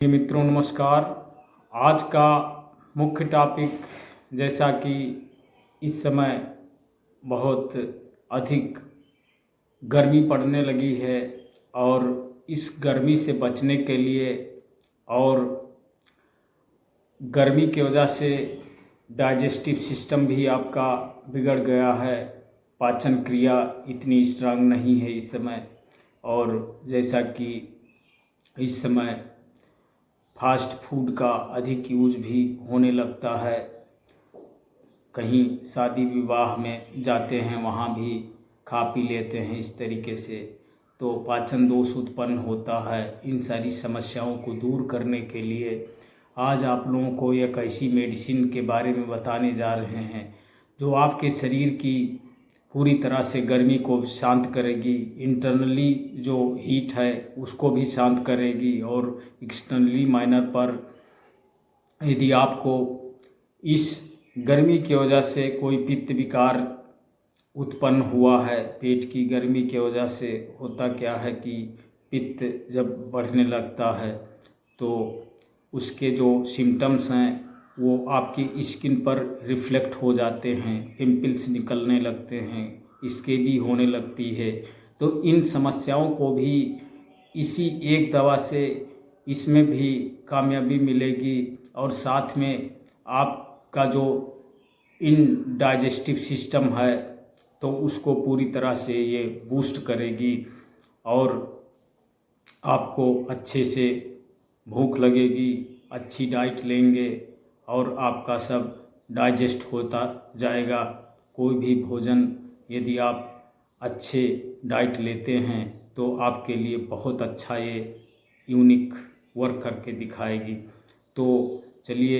जी मित्रों नमस्कार। आज का मुख्य टॉपिक, जैसा कि इस समय बहुत अधिक गर्मी पड़ने लगी है और इस गर्मी से बचने के लिए और गर्मी की वजह से डाइजेस्टिव सिस्टम भी आपका बिगड़ गया है, पाचन क्रिया इतनी स्ट्रांग नहीं है इस समय। और जैसा कि इस समय फास्ट फूड का अधिक यूज भी होने लगता है, कहीं शादी विवाह में जाते हैं वहाँ भी खा पी लेते हैं इस तरीके से, तो पाचन दोष उत्पन्न होता है। इन सारी समस्याओं को दूर करने के लिए आज आप लोगों को एक ऐसी मेडिसिन के बारे में बताने जा रहे हैं जो आपके शरीर की पूरी तरह से गर्मी को शांत करेगी, इंटरनली जो हीट है उसको भी शांत करेगी और एक्सटर्नली माइनर पर यदि आपको इस गर्मी की वजह से कोई पित्त विकार उत्पन्न हुआ है, पेट की गर्मी की वजह से होता क्या है कि पित्त जब बढ़ने लगता है तो उसके जो सिम्टम्स हैं वो आपकी स्किन पर रिफ्लेक्ट हो जाते हैं, पिंपल्स निकलने लगते हैं, इसके भी होने लगती है। तो इन समस्याओं को भी इसी एक दवा से इसमें भी कामयाबी मिलेगी और साथ में आपका जो इन डाइजेस्टिव सिस्टम है तो उसको पूरी तरह से ये बूस्ट करेगी और आपको अच्छे से भूख लगेगी, अच्छी डाइट लेंगे और आपका सब डाइजेस्ट होता जाएगा। कोई भी भोजन यदि आप अच्छे डाइट लेते हैं तो आपके लिए बहुत अच्छा ये यूनिक वर्क करके दिखाएगी। तो चलिए,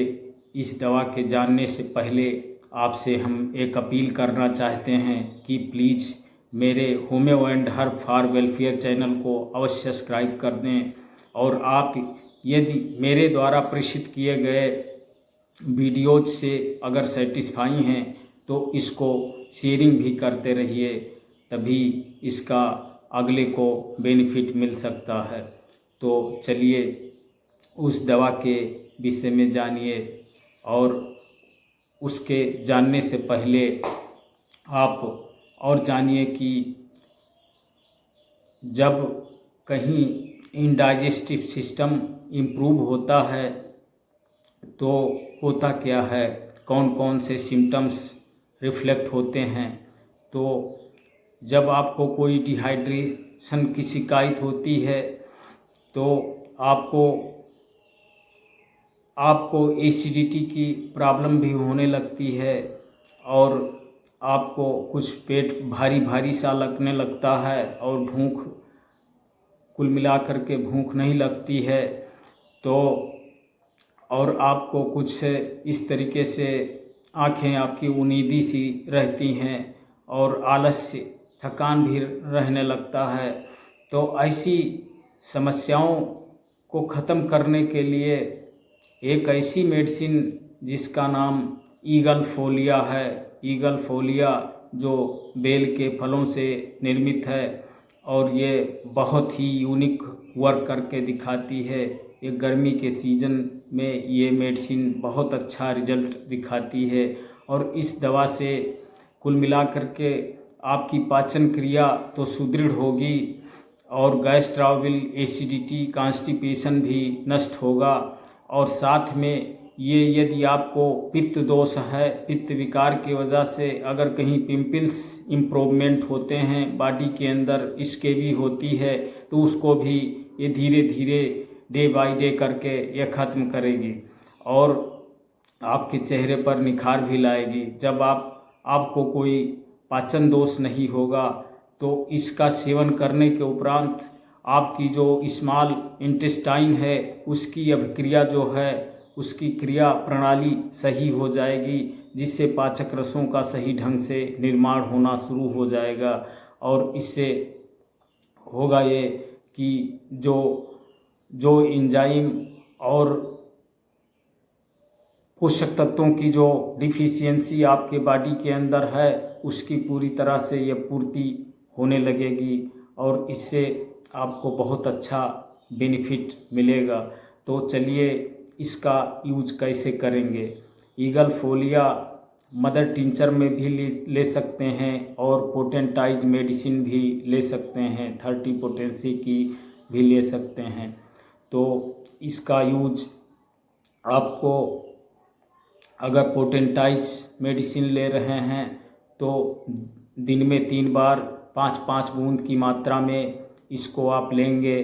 इस दवा के जानने से पहले आपसे हम एक अपील करना चाहते हैं कि प्लीज़ मेरे homeo and herb for welfare channel को अवश्य सब्सक्राइब कर दें और आप यदि मेरे द्वारा प्रेषित किए गए वीडियोज से अगर सेटिस्फाई हैं तो इसको शेयरिंग भी करते रहिए, तभी इसका अगले को बेनिफिट मिल सकता है। तो चलिए उस दवा के विषय में जानिए। और उसके जानने से पहले आप और जानिए कि जब कहीं इंडाइजेस्टिव सिस्टम इम्प्रूव होता है तो होता क्या है, कौन कौन से सिम्टम्स रिफ्लेक्ट होते हैं। तो जब आपको कोई डिहाइड्रेशन की शिकायत होती है तो आपको एसिडिटी की प्रॉब्लम भी होने लगती है और आपको कुछ पेट भारी भारी सा लगने लगता है और भूख, कुल मिलाकर के भूख नहीं लगती है। तो और आपको कुछ इस तरीके से आँखें आपकी उनीदी सी रहती हैं और आलस्य, थकान भी रहने लगता है। तो ऐसी समस्याओं को ख़त्म करने के लिए एक ऐसी मेडिसिन जिसका नाम ईगल फोलिया है, ईगल फोलिया जो बेल के फलों से निर्मित है और ये बहुत ही यूनिक वर्क करके दिखाती है। ये गर्मी के सीज़न में ये मेडिसिन बहुत अच्छा रिजल्ट दिखाती है और इस दवा से कुल मिलाकर के आपकी पाचन क्रिया तो सुदृढ़ होगी और गैस ट्रबल, एसिडिटी, कॉन्स्टिपेशन भी नष्ट होगा। और साथ में ये यदि आपको पित्त दोष है, पित्त विकार की वजह से अगर कहीं पिंपल्स इम्प्रूवमेंट होते हैं बॉडी के अंदर, इसके भी होती है, तो उसको भी ये धीरे धीरे डे बाय डे करके ये ख़त्म करेगी और आपके चेहरे पर निखार भी लाएगी। जब आपको कोई पाचन दोष नहीं होगा तो इसका सेवन करने के उपरांत आपकी जो स्मॉल इंटेस्टाइन है उसकी अभिक्रिया जो है, उसकी क्रिया प्रणाली सही हो जाएगी, जिससे पाचक रसों का सही ढंग से निर्माण होना शुरू हो जाएगा। और इससे होगा ये कि जो एंजाइम और पोषक तत्वों की जो डिफिशियंसी आपके बॉडी के अंदर है उसकी पूरी तरह से ये पूर्ति होने लगेगी और इससे आपको बहुत अच्छा बेनिफिट मिलेगा। तो चलिए इसका यूज कैसे करेंगे। ईगल फोलिया मदर टिंचर में भी ले सकते हैं और पोटेंटाइज मेडिसिन भी ले सकते हैं, 30 पोटेंसी की भी ले सकते हैं। तो इसका यूज आपको अगर पोटेंटाइज मेडिसिन ले रहे हैं तो दिन में 3 बार 5-5 बूंद की मात्रा में इसको आप लेंगे।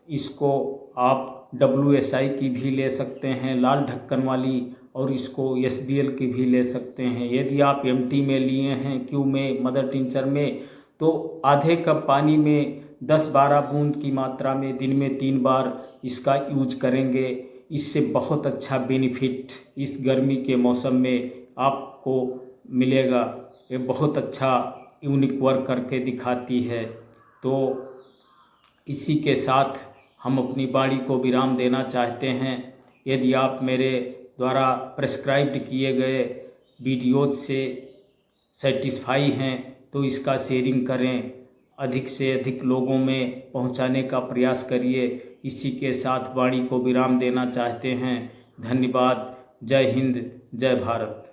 इसको आप WSI की भी ले सकते हैं, लाल ढक्कन वाली, और इसको SBL की भी ले सकते हैं। यदि आप MT में लिए हैं, क्यू में, मदर टिंचर में, तो आधे कप पानी में 10-12 बूंद की मात्रा में दिन में 3 बार इसका यूज करेंगे। इससे बहुत अच्छा बेनिफिट इस गर्मी के मौसम में आपको मिलेगा। ये बहुत अच्छा यूनिक वर्क करके दिखाती है। तो इसी के साथ हम अपनी वाणी को विराम देना चाहते हैं। यदि आप मेरे द्वारा प्रेस्क्राइब्ड किए गए वीडियोज से सेटिस्फाई हैं तो इसका शेयरिंग करें, अधिक से अधिक लोगों में पहुंचाने का प्रयास करिए। इसी के साथ वाणी को विराम देना चाहते हैं। धन्यवाद। जय हिंद, जय भारत।